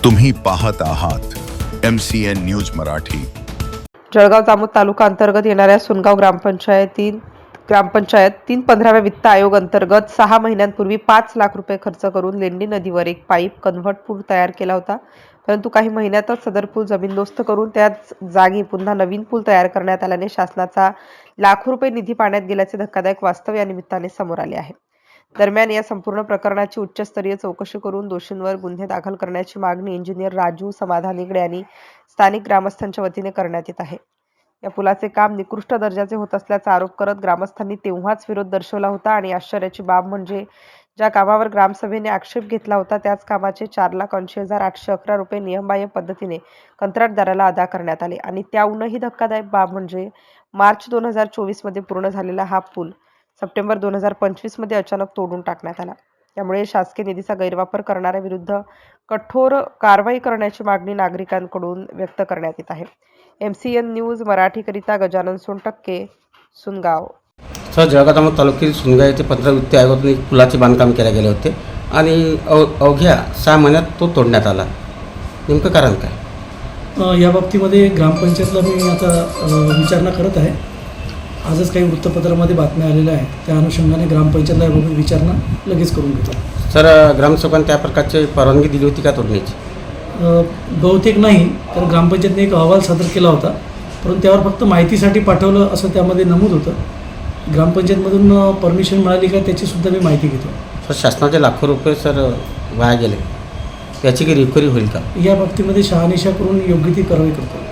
तुम्ही पाहत आहात MCN न्यूज मराठी। जळगाव जामोद तालुका अंतर्गत येणाऱ्या सुनगाव ग्रामपंचायत 15व्या वित्त आयोग अंतर्गत 6 महिन्यांपूर्वी 5 लाख रुपये खर्च करून लेंडी नदीवर एक पाईप कन्व्हर्ट पूल तयार केला होता। परंतु काही महिन्यातच सदर पूल जमीनदोस्त करून त्याच जागी पुन्हा नवीन पूल तयार करण्यात आल्याने शासनाचा लाखो रुपये निधी पाण्यात गेल्याचे धक्कादायक वास्तव या निमित्ताने समोर आले आहे। दरम्यान या संपूर्ण प्रकरणाची उच्चस्तरीय चौकशी करून दोषींवर गुन्हे दाखल करण्याची मागणी इंजिनियर राजू समाधान निगडे यांनी स्थानिक ग्रामस्थांच्या वतीने करण्यात येत आहे। या पुलाचे काम निकृष्ट दर्जाचे होत असल्याचा आरोप करत ग्रामस्थांनी तेव्हाच विरोध दर्शवला होता आणि आश्चर्याची बाब म्हणजे ज्या कामावर ग्रामसभेने आक्षेप घेतला होता त्याच कामाचे 4,80,811 रुपये नियमबाह्य पद्धतीने कंत्राटदाराला अदा करण्यात आले आणि त्याहूनही धक्कादायक बाब म्हणजे मार्च 2024 मध्ये पूर्ण झालेला हा पूल सप्टेंबर 2025 मध्ये अचानक तोडून टाकण्यात आला। त्यामुळे शासकीय निधीचा गैरवापर करणाऱ्या विरुद्ध कठोर कारवाई करण्याची मागणी नागरिकांकडून व्यक्त करण्यात येत आहे। MCN न्यूज मराठीकरिता गजानन सोनटक्के, सुनगाव। सर, जळगाव जामोद तालुक्यातील सुनगाव येथे 15 वित्त आयोगातून एक पुलाचे बांधकाम केले गेले होते आणि अवघ्या 6 महिन्यात तो तोडण्यात आला। नेमकं कारण काय? या बाबतीमध्ये ग्रामपंचायतला मी आता विचारणा करत आहे। आजच काही वृत्तपत्रामध्ये बातम्या आलेल्या आहेत, त्या अनुषंगाने ग्रामपंचायतला याबाबत विचारणा लगेच करून घेतो। सर, ग्रामसेवकांनी त्या प्रकारची परवानगी दिली होती का तोडण्याची? बहुतेक नाही, कारण ग्रामपंचायतने एक अहवाल सादर केला होता, परंतु त्यावर फक्त माहितीसाठी पाठवलं असं त्यामध्ये नमूद होतं। ग्रामपंचायतमधून परमिशन मिळाली का त्याचीसुद्धा मी माहिती घेतो। सर, शासनाचे लाखो रुपये सर वाया गेले, याची काही रिकव्हरी होईल का? या बाबतीमध्ये शहानिशा करून योग्य ती कारवाई करतो।